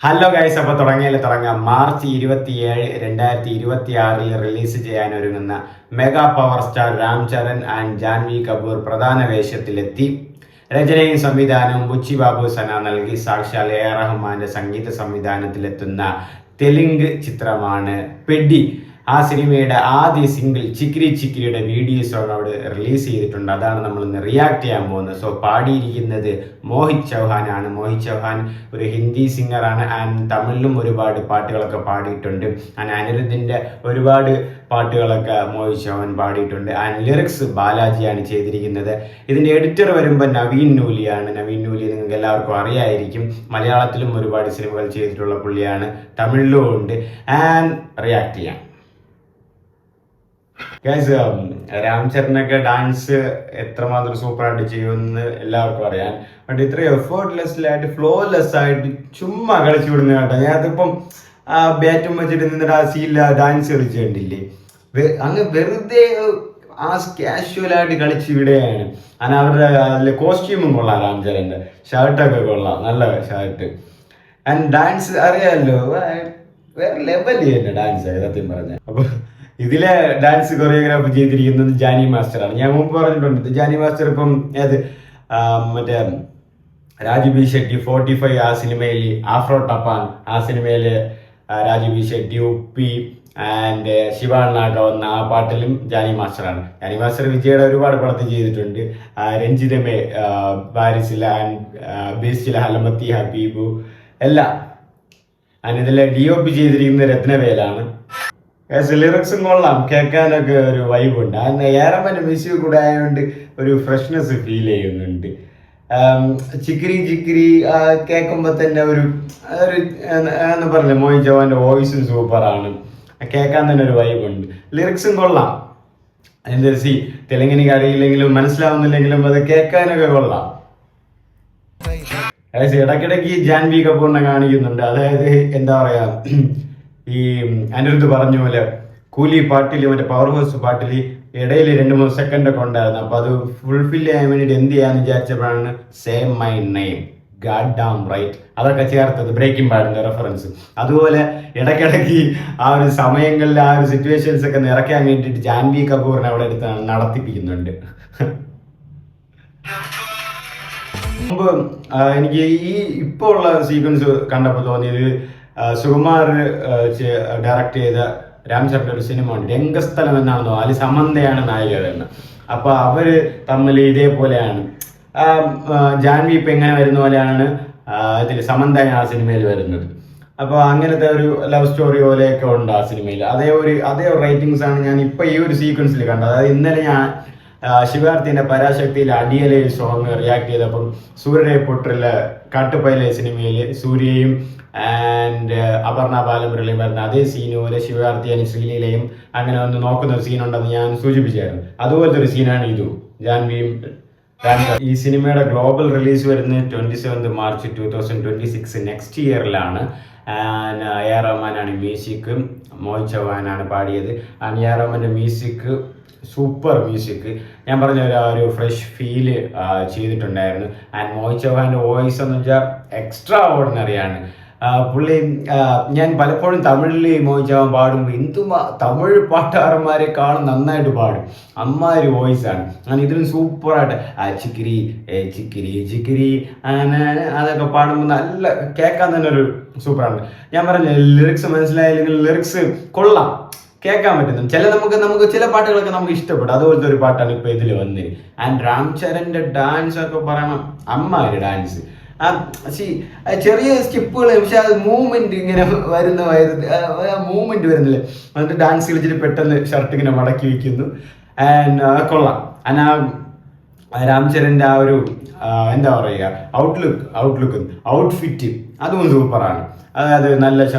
Hello guys, അപ്പോൾ തുടങ്ങാം. March 27, 2026 release ചെയ്യാനൊരുങ്ങുന്ന mega power star Ram Charan and Janhvi Kapoor പ്രധാന വേഷത്തിലെത്തി. രചനയും സംവിധാനവും ബുച്ചി ബാബു സന നൽകി സാക്ഷാൽ എ ആർ റഹ്മാന്റെ സംഗീത സംവിധാനത്തിലെത്തുന്ന തെലുങ്ക് ചിത്രമാണ് പെഡി. ആ സിനിമയുടെ ആദ്യ സിംഗിൾ ചിക്കിരി ചിക്കിരിയുടെ വീഡിയോ സോങ് അവിടെ റിലീസ് ചെയ്തിട്ടുണ്ട്. അതാണ് നമ്മൾ ഇന്ന് റിയാക്ട് ചെയ്യാൻ പോകുന്നത്. സോ പാടിയിരിക്കുന്നത് മോഹിത് ചൗഹാനാണ്. മോഹിത് ചൗഹാൻ ഒരു ഹിന്ദി സിംഗറാണ് ആൻഡ് തമിഴിലും ഒരുപാട് പാട്ടുകളൊക്കെ പാടിയിട്ടുണ്ട്. ആൻഡ് അനിരുദ്ധിൻ്റെ ഒരുപാട് പാട്ടുകളൊക്കെ മോഹിത് ചൗഹാൻ പാടിയിട്ടുണ്ട്. ആൻഡ് ലിറിക്സ് ബാലാജിയാണ് ചെയ്തിരിക്കുന്നത്. ഇതിൻ്റെ എഡിറ്റർ വരുമ്പോൾ നവീൻ നൂലിയാണ്. നവീൻ നൂലി നിങ്ങൾക്ക് എല്ലാവർക്കും അറിയായിരിക്കും. മലയാളത്തിലും ഒരുപാട് സിനിമകൾ ചെയ്തിട്ടുള്ള പുള്ളിയാണ്, തമിഴിലും ഉണ്ട്. ആൻഡ് റിയാക്ട് ചെയ്യാം. ഗൈസ്, രാം ചരനൊക്കെ ഡാൻസ് എത്രമാത്രം സൂപ്പറായിട്ട് ചെയ്യുമെന്ന് എല്ലാവർക്കും അറിയാം. ബട്ട് ഇത്രയും എഫേർട്ട്ലെസ്സിലായിട്ട് ഫ്ലോലെസ് ആയിട്ട് ചുമ്മാ കളിച്ചു വിടുന്ന കേട്ടോ. ഞാനതിപ്പം ബാറ്റും വെച്ചിട്ട് നിന്നിട്ട് ആ സീനിൽ ഡാൻസ് കളിച്ച് കണ്ടില്ലേ, അങ്ങ് വെറുതെ ആ കാഷ്വലായിട്ട് കളിച്ച് വിടുകയാണ്. അങ്ങനെ അവരുടെ അതിലെ കോസ്റ്റ്യൂമും കൊള്ളാം, രാം ചരൻ്റെ ഷർട്ടൊക്കെ കൊള്ളാം, നല്ല ഷർട്ട്. ആൻഡ് ഡാൻസ് അറിയാമല്ലോ, വേറെ ലെവലിൽ തന്നെ ഡാൻസ് സത്യം പറഞ്ഞ. അപ്പോൾ ഇതിലെ ഡാൻസ് കൊറിയോഗ്രാഫി ചെയ്തിരിക്കുന്നത് ജാനി മാസ്റ്ററാണ്. ഞാൻ മുമ്പ് പറഞ്ഞിട്ടുണ്ട്, ജാനി മാസ്റ്റർ ഇപ്പം ഏത് മറ്റേ രാജു ബി ഷെട്ടി 45 ആ സിനിമയിൽ ആഫ്രോ ടപ്പാൻ, ആ സിനിമയിൽ രാജു ബി ഷെട്ടി, ഉപ്പി ആൻഡ് ശിവാണ്ണാക്ക വന്ന ആ പാട്ടിലും ജാനി മാസ്റ്ററാണ്. ജാനി മാസ്റ്റർ വിജയുടെ ഒരുപാട് പടത്തിൽ ചെയ്തിട്ടുണ്ട്. രഞ്ജിതമേ, ബാരിസില ആൻഡ് ബേസില, ഹലമത്തി ഹബീബു എല്ലാം. ആൻഡ് ഇതിലെ DOP ചെയ്തിരിക്കുന്നത് രത്നവേലാണ്. ലിറിക്സും കൊള്ളാം, കേൾക്കാനൊക്കെ ഒരു വൈബുണ്ട്. അതിന് ഏറെമ്മൻ്റെ മ്യൂസിക് കൂടെ ആയതുകൊണ്ട് ഒരു ഫ്രഷ്നെസ് ഫീൽ ചെയ്യുന്നുണ്ട്. ചിക്കിരി ചിക്കിരി കേൾക്കുമ്പോൾ തന്നെ ഒരു എന്ന് പറഞ്ഞില്ലേ, മോഹിത് ചൗഹാൻ്റെ വോയിസും സൂപ്പറാണ്, കേൾക്കാൻ തന്നെ ഒരു വൈബുണ്ട്. ലിറിക്സും കൊള്ളാം. അതിൻ്റെ തെലുങ്കിനിക്ക് അറിയില്ലെങ്കിലും മനസ്സിലാവുന്നില്ലെങ്കിലും അത് കേൾക്കാനൊക്കെ കൊള്ളാം. ഇടയ്ക്കിടയ്ക്ക് ജാൻവി കപൂറിനെ കാണിക്കുന്നുണ്ട്. അതായത് എന്താ പറയാ, ഈ അനിരുദ്ധ് പറഞ്ഞ പോലെ കൂലി പാട്ടിൽ, മറ്റേ പവർ ഹൗസ് പാട്ടിൽ ഇടയിൽ 2-3 സെക്കൻഡൊക്കെ ഉണ്ടായിരുന്നു. അപ്പോൾ അത് ഫുൾഫിൽ ചെയ്യാൻ വേണ്ടിയിട്ട് എന്ത് ചെയ്യാന്ന് വിചാരിച്ചപ്പോഴാണ് say my name god damn right അതൊക്കെ ചേർത്തത്, ബ്രേക്കിംഗ് ബാഡിന്റെ റെഫറൻസ്. അതുപോലെ ഇടയ്ക്കിടയ്ക്ക് ആ ഒരു സമയങ്ങളിൽ ആ ഒരു സിറ്റുവേഷൻസ് ഒക്കെ നിറയ്ക്കാൻ വേണ്ടിയിട്ട് ജാൻവി കപൂറിനെ അവിടെ എടുത്ത് നടത്തിപ്പിക്കുന്നുണ്ട്. മുമ്പ് എനിക്ക് ഈ ഇപ്പോൾ ഉള്ള സീക്വൻസ് കണ്ടപ്പോൾ തോന്നിയത്, സുകുമാർ ഡയറക്റ്റ് ചെയ്ത രാം ചരൻ്റെ ഒരു സിനിമ ഉണ്ട്, രംഗസ്ഥലം എന്നാണെന്നോ, അതിൽ സമന്തയാണ് നായിക എന്ന്. അപ്പോൾ അവർ തമ്മിൽ ഇതേപോലെയാണ്. ജാൻവി ഇപ്പം എങ്ങനെ വരുന്ന പോലെയാണ് ഇതിൽ സമന്തയാണ് ആ സിനിമയിൽ വരുന്നത്. അപ്പോൾ അങ്ങനത്തെ ഒരു ലവ് സ്റ്റോറി പോലെയൊക്കെ ഉണ്ട് ആ സിനിമയിൽ. അതേ റേറ്റിംഗ്സ് ആണ് ഞാൻ ഇപ്പം ഈ ഒരു സീക്വൻസിൽ കണ്ടത്. അതായത് ഇന്നലെ ഞാൻ ശിവാർത്തിൻ്റെ പരാശക്തിയിൽ അടിയലെ സോങ് റിയാക്ട് ചെയ്തപ്പം സൂര്യരെ പൊട്ടറിലെ കാട്ടുപൈലെ സിനിമയിൽ സൂര്യയും ആൻഡ് അപർണ ബാലമുരളിയും വരുന്ന അതേ സീന് പോലെ ശിവാർത്തിയും ശ്രീലീലയും അങ്ങനെ ഒന്ന് നോക്കുന്ന ഒരു സീനുണ്ടെന്ന് ഞാൻ സൂചിപ്പിച്ചായിരുന്നു. അതുപോലത്തെ ഒരു സീനാണ് ഇതും, ജാൻവിയും. ഈ സിനിമയുടെ ഗ്ലോബൽ റിലീസ് വരുന്നത് 27 മാർച്ച് 2026 നെക്സ്റ്റ് ഇയറിലാണ്. എ ആർ റഹ്മാനാണ് മ്യൂസിക്, മോഹിത് ചൗഹാനാണ് പാടിയത്. എ ആർ റഹ്മാൻ്റെ മ്യൂസിക് സൂപ്പർ മ്യൂസിക്, ഞാൻ പറഞ്ഞ ഒരു ഫ്രഷ് ഫീല് ചെയ്തിട്ടുണ്ടായിരുന്നു. ആൻഡ് മോഹിത് ചൗഹാൻ്റെ വോയിസ് എന്ന് വെച്ചാൽ എക്സ്ട്രാ ഓർഡിനറിയാണ്. പുള്ളി ഞാൻ പലപ്പോഴും തമിഴിൽ മോഹിത് ചൗഹാൻ പാടുമ്പോൾ തമിഴ് പാട്ടുകാരന്മാരെക്കാളും നന്നായിട്ട് പാടും. അമ്മാതിരി വോയിസാണ്. ഞാൻ ഇതിലും സൂപ്പറായിട്ട് ചിക്കിരി ചിക്കിരി ചിക്കിരി അതൊക്കെ പാടുമ്പോൾ നല്ല കേൾക്കാൻ തന്നെ ഒരു സൂപ്പറാണ്. ഞാൻ പറഞ്ഞ ലിറിക്സ് മനസ്സിലായില്ലെങ്കിൽ ലിറിക്സ് കൊള്ളാം, കേൾക്കാൻ പറ്റുന്നു. നമുക്ക് ചില പാട്ടുകളൊക്കെ നമുക്ക് ഇഷ്ടപ്പെടും. അതുപോലത്തെ ഒരു പാട്ടാണ് ഇപ്പൊ ഇതിൽ വന്നത്. ആൻഡ് രാം ചരന്റെ ഡാൻസ് ഒക്കെ പറയണം, അമ്മാതിരി ഡാൻസ്. ചെറിയ സ്റ്റിപ്പുകൾ, പക്ഷെ അത് മൂവ്മെന്റ് ഇങ്ങനെ മൂവ്മെന്റ് വരുന്നില്ലേ, എന്നിട്ട് ഡാൻസ് കളിച്ചിട്ട് പെട്ടെന്ന് ഷർട്ട് ഇങ്ങനെ മടക്കി വെക്കുന്നു. ആൻഡ് കൊള്ളാം. ആൻഡ് ആ രാം ചരന്റെ ആ ഒരു എന്താ പറയുക, ഔട്ട്ഫിറ്റ് അതും സൂപ്പറാണ്. അതായത് നല്ല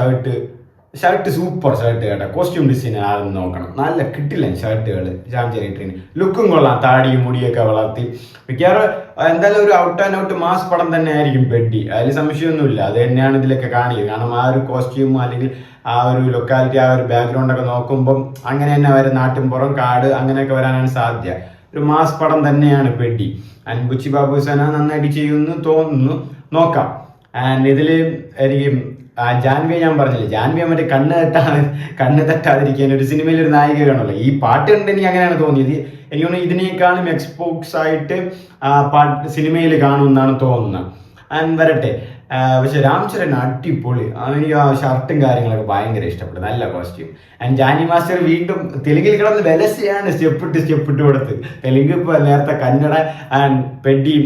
ഷർട്ട് സൂപ്പർ ഷർട്ട് കേട്ടോ. കോസ്റ്റ്യൂം ഡിസൈൻ ആണെന്ന് നോക്കണം, നല്ല കിട്ടില്ല ഷർട്ടുകൾ രാം ചരൻ. ലുക്കും കൊള്ളാം, താടിയും മുടിയൊക്കെ വളർത്തി. മിക്കവാറും എന്തായാലും ഒരു ഔട്ട് ആൻഡ് ഔട്ട് മാസ് പടം തന്നെ ആയിരിക്കും പെഡി, അതിൽ സംശയമൊന്നുമില്ല. അത് തന്നെയാണ് ഇതിലൊക്കെ കാണിക്കുന്നത്. കാരണം ആ ഒരു കോസ്റ്റ്യൂം അല്ലെങ്കിൽ ആ ഒരു ലൊക്കാലിറ്റി, ആ ഒരു ബാക്ക്ഗ്രൗണ്ടൊക്കെ നോക്കുമ്പം അങ്ങനെ തന്നെ വരും. നാട്ടിൻപുറം, കാട് അങ്ങനെയൊക്കെ വരാനാണ് സാധ്യത. ഒരു മാസ് പടം തന്നെയാണ് പെഡി. ആൻഡ് ബുച്ചി ബാബു സന നന്നായിട്ട് ചെയ്യുമെന്ന് തോന്നുന്നു, നോക്കാം. ആൻഡ് ഇതിൽ എനിക്ക് ജാൻവിയെ ഞാൻ പറഞ്ഞില്ലേ, ജാൻവിയെ മറ്റേ കണ്ണ് തട്ടാതിരിക്കാൻ ഒരു സിനിമയിൽ ഒരു നായിക കാണുമല്ലോ, ഈ പാട്ട് കണ്ട് എനിക്ക് അങ്ങനെയാണ് തോന്നിയത്. എനിക്ക് തോന്നുന്നു ഇതിനേക്കാളും എക്സ്പോക്സ് ആയിട്ട് പാട്ട് സിനിമയിൽ കാണുമെന്നാണ് തോന്നുന്നത്. ആൻഡ് വരട്ടെ. പക്ഷെ രാം ചരൺ അടിപൊളി, എനിക്ക് ആ ഷർട്ടും കാര്യങ്ങളൊക്കെ ഭയങ്കര ഇഷ്ടപ്പെട്ടു, നല്ല കോസ്റ്റ്യൂം. ആൻഡ് ജാനി മാസ്റ്റർ വീണ്ടും തെലുങ്കിൽ കിടന്ന് വിലസിയാണ് സ്റ്റെപ്പിട്ട് കൊടുത്ത്. തെലുങ്ക് ഇപ്പോൾ നേരത്തെ Kannada and പെഡി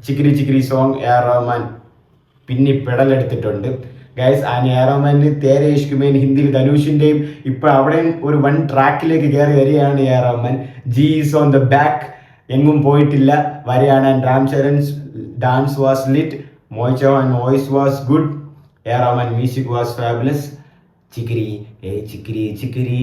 ചിക്കിരി ചിക്കിരി song A Rahman പിന്നെ പെടലെടുത്തിട്ടുണ്ട് ഗൈസ്. ആൻഡ് എ റഹ്മാന് തേരെ ഇഷ്കുമേൻ ഹിന്ദിയിൽ ധനുഷിൻ്റെയും ഇപ്പോൾ അവിടെയും ഒരു വൺ ട്രാക്കിലേക്ക് കയറി വരികയാണ് A Rahman. G is on the back, എങ്ങും പോയിട്ടില്ല, വരികയാണ്. And Ram ചരൺസ് dance was Litt, മോയ് Chauhan voice was good, A Rahman music was fabulous. ചിക്കിരി ചിക്കിരി ചിക്കിരി